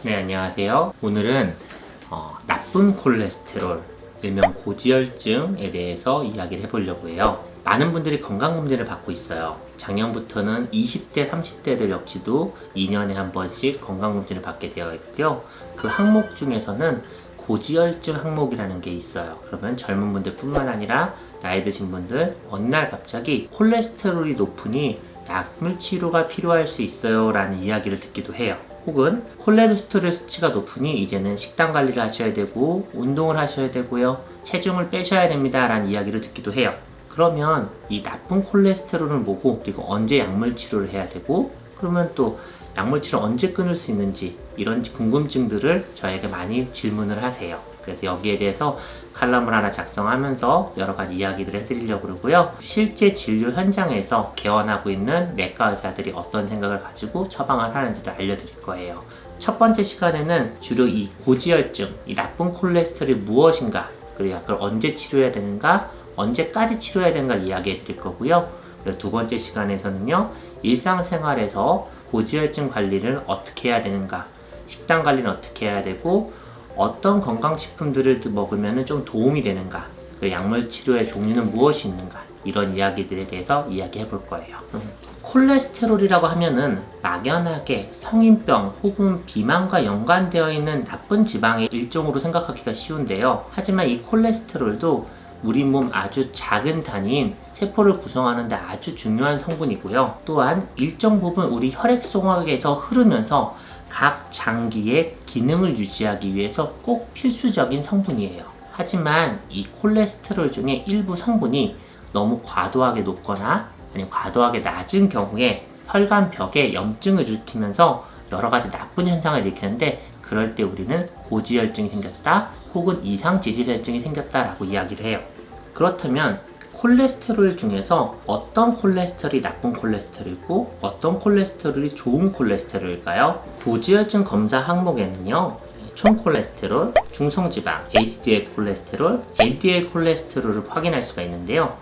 네, 안녕하세요. 오늘은 나쁜 콜레스테롤, 일명 고지혈증에 대해서 이야기를 해보려고 해요. 많은 분들이 건강검진을 받고 있어요. 작년부터는 20대, 30대들 역시도 2년에 한 번씩 건강검진을 받게 되어 있고요. 그 항목 중에서는 고지혈증 항목이라는 게 있어요. 그러면 젊은 분들 뿐만 아니라 나이 드신 분들 어느 날 갑자기 콜레스테롤이 높으니 약물 치료가 필요할 수 있어요 라는 이야기를 듣기도 해요. 혹은 콜레스테롤 수치가 높으니 이제는 식단 관리를 하셔야 되고 운동을 하셔야 되고요, 체중을 빼셔야 됩니다 라는 이야기를 듣기도 해요. 그러면 이 나쁜 콜레스테롤은 뭐고, 그리고 언제 약물 치료를 해야 되고, 그러면 또 약물 치료 언제 끊을 수 있는지, 이런 궁금증들을 저에게 많이 질문을 하세요. 그래서 여기에 대해서 칼럼을 하나 작성하면서 여러 가지 이야기들을 해드리려고 그러고요. 실제 진료 현장에서 개원하고 있는 내과 의사들이 어떤 생각을 가지고 처방을 하는지도 알려드릴 거예요. 첫 번째 시간에는 주로 이 고지혈증, 이 나쁜 콜레스테롤이 무엇인가, 그리고 약을 언제 치료해야 되는가, 언제까지 치료해야 되는가 이야기해 드릴 거고요. 그리고 두 번째 시간에서는요, 일상생활에서 고지혈증 관리를 어떻게 해야 되는가, 식단 관리는 어떻게 해야 되고, 어떤 건강식품들을 먹으면 좀 도움이 되는가, 그리고 약물 치료의 종류는 무엇이 있는가, 이런 이야기들에 대해서 이야기해 볼 거예요. 콜레스테롤이라고 하면은 막연하게 성인병 혹은 비만과 연관되어 있는 나쁜 지방의 일종으로 생각하기가 쉬운데요. 하지만 이 콜레스테롤도 우리 몸 아주 작은 단위인 세포를 구성하는 데 아주 중요한 성분이고요. 또한 일정 부분 우리 혈액송화에서 흐르면서 각 장기의 기능을 유지하기 위해서 꼭 필수적인 성분이에요. 하지만 이 콜레스테롤 중에 일부 성분이 너무 과도하게 높거나 아니면 과도하게 낮은 경우에 혈관벽에 염증을 일으키면서 여러 가지 나쁜 현상을 일으키는데, 그럴 때 우리는 고지혈증이 생겼다 혹은 이상지질혈증이 생겼다라고 이야기를 해요. 그렇다면 콜레스테롤 중에서 어떤 콜레스테롤이 나쁜 콜레스테롤이고 어떤 콜레스테롤이 좋은 콜레스테롤일까요? 고지혈증 검사 항목에는요, 총 콜레스테롤, 중성지방, HDL 콜레스테롤, LDL 콜레스테롤을 확인할 수가 있는데요.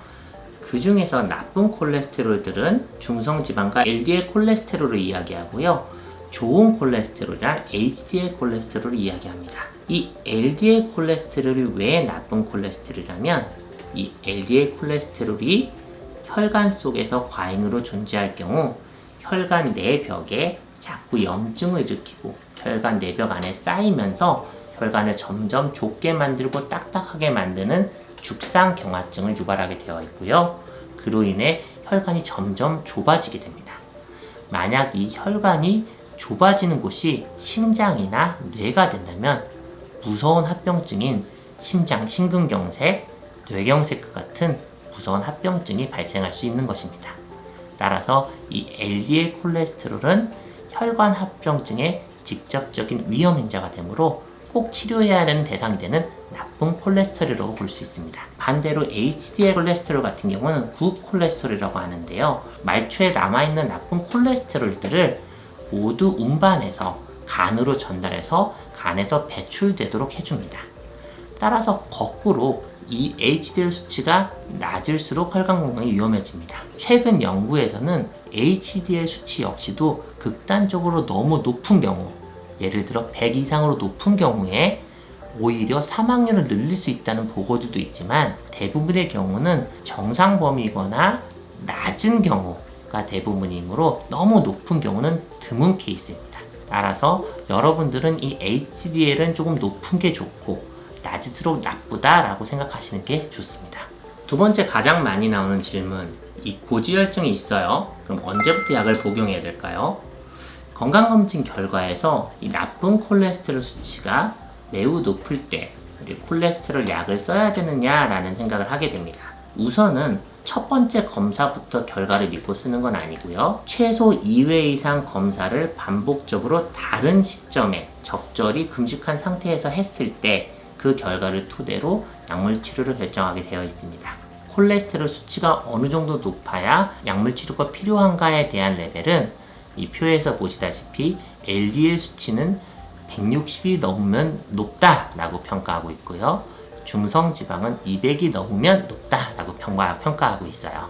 그 중에서 나쁜 콜레스테롤들은 중성지방과 LDL 콜레스테롤을 이야기하고요, 좋은 콜레스테롤이란 HDL 콜레스테롤을 이야기합니다. 이 LDL 콜레스테롤이 왜 나쁜 콜레스테롤이라면, 이 LDL 콜레스테롤이 혈관 속에서 과잉으로 존재할 경우 혈관 내벽에 자꾸 염증을 일으키고 혈관 내벽 안에 쌓이면서 혈관을 점점 좁게 만들고 딱딱하게 만드는 죽상경화증을 유발하게 되어 있고요. 그로 인해 혈관이 점점 좁아지게 됩니다. 만약 이 혈관이 좁아지는 곳이 심장이나 뇌가 된다면 무서운 합병증인 심장 심근경색, 뇌경색 같은 무서운 합병증이 발생할 수 있는 것입니다. 따라서 이 LDL 콜레스테롤은 혈관 합병증의 직접적인 위험 인자가 되므로 꼭 치료해야 하는 대상이 되는 나쁜 콜레스테롤이라고 볼 수 있습니다. 반대로 HDL 콜레스테롤 같은 경우는 굿 콜레스테롤이라고 하는데요. 말초에 남아있는 나쁜 콜레스테롤들을 모두 운반해서 간으로 전달해서 간에서 배출되도록 해줍니다. 따라서 거꾸로 이 HDL 수치가 낮을수록 혈관 건강이 위험해집니다. 최근 연구에서는 HDL 수치 역시도 극단적으로 너무 높은 경우, 예를 들어 100 이상으로 높은 경우에 오히려 사망률을 늘릴 수 있다는 보고들도 있지만, 대부분의 경우는 정상 범위거나 낮은 경우가 대부분이므로 너무 높은 경우는 드문 케이스입니다. 따라서 여러분들은 이 HDL은 조금 높은 게 좋고 낮을수록 나쁘다라고 생각하시는 게 좋습니다. 두 번째 가장 많이 나오는 질문, 이 고지혈증이 있어요. 그럼 언제부터 약을 복용해야 될까요? 건강검진 결과에서 이 나쁜 콜레스테롤 수치가 매우 높을 때 우리 콜레스테롤 약을 써야 되느냐라는 생각을 하게 됩니다. 우선은 첫 번째 검사부터 결과를 믿고 쓰는 건 아니고요. 최소 2회 이상 검사를 반복적으로 다른 시점에 적절히 금식한 상태에서 했을 때 그 결과를 토대로 약물 치료를 결정하게 되어 있습니다. 콜레스테롤 수치가 어느 정도 높아야 약물 치료가 필요한가에 대한 레벨은 이 표에서 보시다시피 LDL 수치는 160이 넘으면 높다라고 평가하고 있고요. 중성지방은 200이 넘으면 높다라고 평가하고 있어요.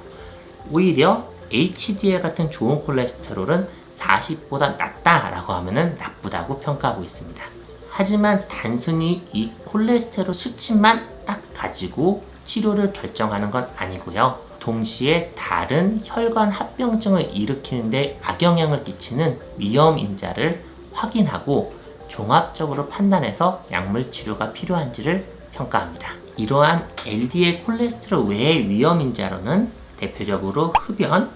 오히려 HDL 같은 좋은 콜레스테롤은 40보다 낫다라고 하면은 나쁘다고 평가하고 있습니다. 하지만 단순히 이 콜레스테롤 수치만 딱 가지고 치료를 결정하는 건 아니고요. 동시에 다른 혈관 합병증을 일으키는데 악영향을 끼치는 위험 인자를 확인하고 종합적으로 판단해서 약물 치료가 필요한지를 평가합니다. 이러한 LDL 콜레스테롤 외의 위험 인자로는 대표적으로 흡연,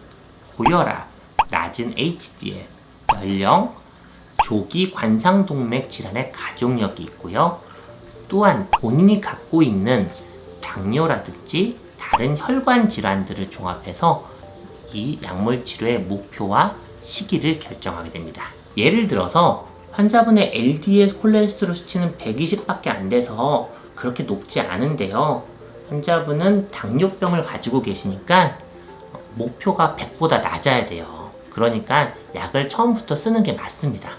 고혈압, 낮은 HDL, 연령, 조기 관상동맥 질환의 가족력이 있고요. 또한 본인이 갖고 있는 당뇨라든지 다른 혈관 질환들을 종합해서 이 약물 치료의 목표와 시기를 결정하게 됩니다. 예를 들어서 환자분의 LDL 콜레스테롤 수치는 120밖에 안 돼서 그렇게 높지 않은데요. 환자분은 당뇨병을 가지고 계시니까 목표가 100보다 낮아야 돼요. 그러니까 약을 처음부터 쓰는 게 맞습니다.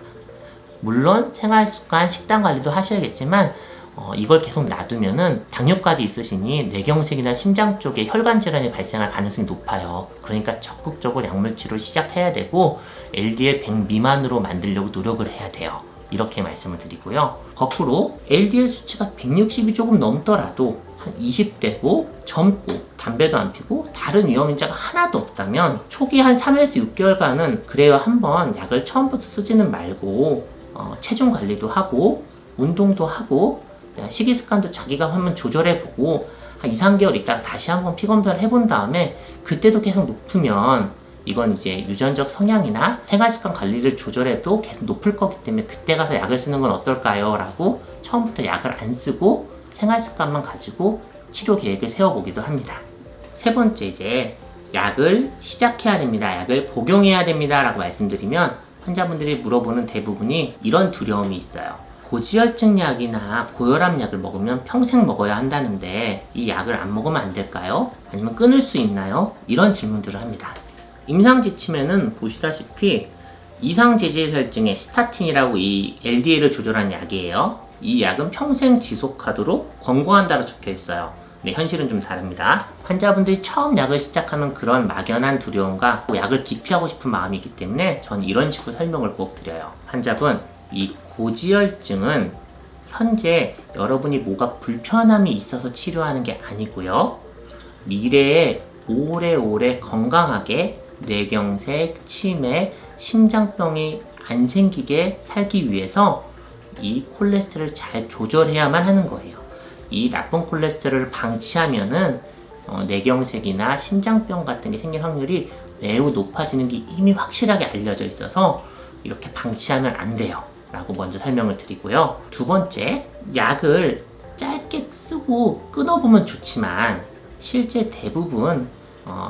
물론 생활습관, 식단 관리도 하셔야겠지만 이걸 계속 놔두면은 당뇨까지 있으시니 뇌경색이나 심장 쪽에 혈관 질환이 발생할 가능성이 높아요. 그러니까 적극적으로 약물 치료를 시작해야 되고 LDL 100 미만으로 만들려고 노력을 해야 돼요. 이렇게 말씀을 드리고요. 거꾸로 LDL 수치가 160이 조금 넘더라도 한 20대고 젊고 담배도 안 피고 다른 위험인자가 하나도 없다면 초기 한 3에서 6개월간은 그래요, 한번 약을 처음부터 쓰지는 말고 체중 관리도 하고 운동도 하고 식이습관도 자기가 한번 조절해보고 한 2, 3개월 있다가 다시 한번 피검사를 해본 다음에 그때도 계속 높으면 이건 이제 유전적 성향이나 생활습관 관리를 조절해도 계속 높을 거기 때문에 그때 가서 약을 쓰는 건 어떨까요? 라고 처음부터 약을 안 쓰고 생활습관만 가지고 치료 계획을 세워보기도 합니다. 세 번째, 이제 약을 시작해야 됩니다. 약을 복용해야 됩니다. 라고 말씀드리면 환자분들이 물어보는 대부분이 이런 두려움이 있어요. 고지혈증 약이나 고혈압 약을 먹으면 평생 먹어야 한다는데 이 약을 안 먹으면 안 될까요? 아니면 끊을 수 있나요? 이런 질문들을 합니다. 임상지침에는 보시다시피 이상지질혈증의 스타틴이라고 이 LDL을 조절하는 약이에요. 이 약은 평생 지속하도록 권고한다고 적혀 있어요. 근데 현실은 좀 다릅니다. 환자분들이 처음 약을 시작하는 그런 막연한 두려움과 약을 기피하고 싶은 마음이 있기 때문에 전 이런 식으로 설명을 꼭 드려요. 환자분, 이 고지혈증은 현재 여러분이 뭐가 불편함이 있어서 치료하는 게 아니고요. 미래에 오래오래 건강하게 뇌경색, 치매, 심장병이 안 생기게 살기 위해서 이 콜레스테롤을 잘 조절해야만 하는 거예요. 이 나쁜 콜레스테롤을 방치하면은 뇌경색이나 심장병 같은 게 생길 확률이 매우 높아지는 게 이미 확실하게 알려져 있어서 이렇게 방치하면 안 돼요. 라고 먼저 설명을 드리고요. 두 번째, 약을 짧게 쓰고 끊어보면 좋지만 실제 대부분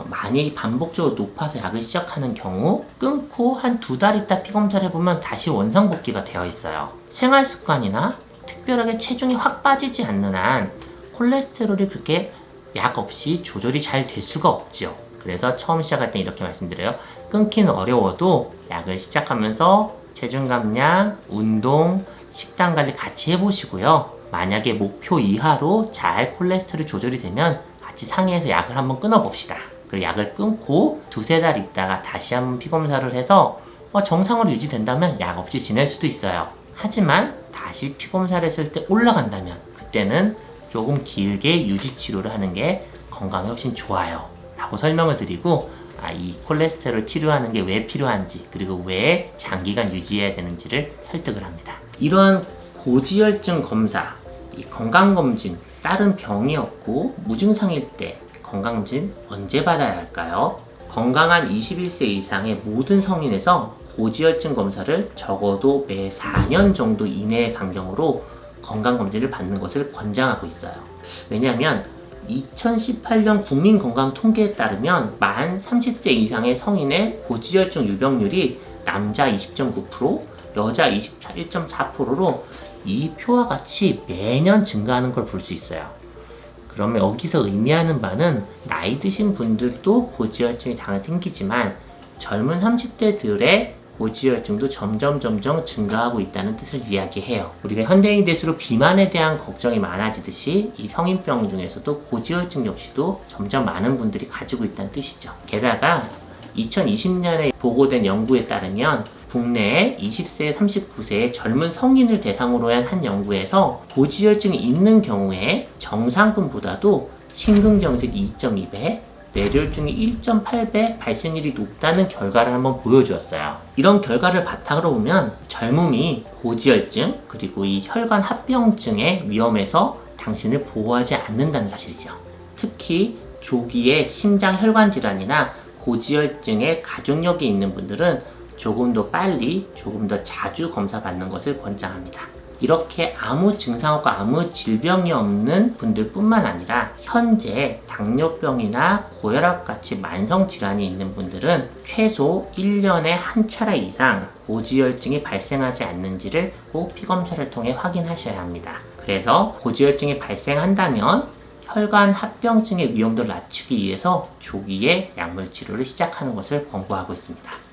많이 반복적으로 높아서 약을 시작하는 경우 끊고 한 2달 있다 피검사를 해보면 다시 원상복귀가 되어 있어요. 생활습관이나 특별하게 체중이 확 빠지지 않는 한 콜레스테롤이 그렇게 약 없이 조절이 잘 될 수가 없죠. 그래서 처음 시작할 때 이렇게 말씀드려요. 끊기는 어려워도 약을 시작하면서 체중 감량, 운동, 식단 관리 같이 해보시고요. 만약에 목표 이하로 잘 콜레스테롤 조절이 되면 같이 상의해서 약을 한번 끊어봅시다. 그리고 약을 끊고 2-3달 있다가 다시 한번 피검사를 해서 정상으로 유지된다면 약 없이 지낼 수도 있어요. 하지만 다시 피검사를 했을 때 올라간다면 그때는 조금 길게 유지치료를 하는 게 건강에 훨씬 좋아요. 라고 설명을 드리고 이 콜레스테롤 치료하는 게 왜 필요한지 그리고 왜 장기간 유지해야 되는지를 설득을 합니다. 이러한 고지혈증 검사, 이 건강검진, 다른 병이 없고 무증상일 때 건강검진 언제 받아야 할까요? 건강한 21세 이상의 모든 성인에서 고지혈증 검사를 적어도 매 4년 정도 이내의 간격으로 건강검진을 받는 것을 권장하고 있어요. 왜냐하면 2018년 국민건강통계에 따르면 만 30세 이상의 성인의 고지혈증 유병률이 남자 20.9%, 여자 21.4%로 이 표와 같이 매년 증가하는 걸 볼 수 있어요. 그러면 여기서 의미하는 바는 나이 드신 분들도 고지혈증이 당연히 생기지만 젊은 30대들의 고지혈증도 점점 증가하고 있다는 뜻을 이야기해요. 우리가 현대인이 될수록 비만에 대한 걱정이 많아지듯이 이 성인병 중에서도 고지혈증 역시도 점점 많은 분들이 가지고 있다는 뜻이죠. 게다가 2020년에 보고된 연구에 따르면 국내 20세, 39세의 젊은 성인을 대상으로 한 연구에서 고지혈증이 있는 경우에 정상분보다도 심근경색이 2.2배, 뇌졸중이 1.8배 발생률이 높다는 결과를 한번 보여주었어요. 이런 결과를 바탕으로 보면 젊음이 고지혈증 그리고 이 혈관 합병증의 위험에서 당신을 보호하지 않는다는 사실이죠. 특히 조기의 심장 혈관 질환이나 고지혈증의 가족력이 있는 분들은 조금 더 빨리, 조금 더 자주 검사 받는 것을 권장합니다. 이렇게 아무 증상 없고 아무 질병이 없는 분들 뿐만 아니라 현재 당뇨병이나 고혈압 같이 만성 질환이 있는 분들은 최소 1년에 한 차례 이상 고지혈증이 발생하지 않는지를 꼭 피검사를 통해 확인하셔야 합니다. 그래서 고지혈증이 발생한다면 혈관 합병증의 위험도를 낮추기 위해서 조기에 약물 치료를 시작하는 것을 권고하고 있습니다.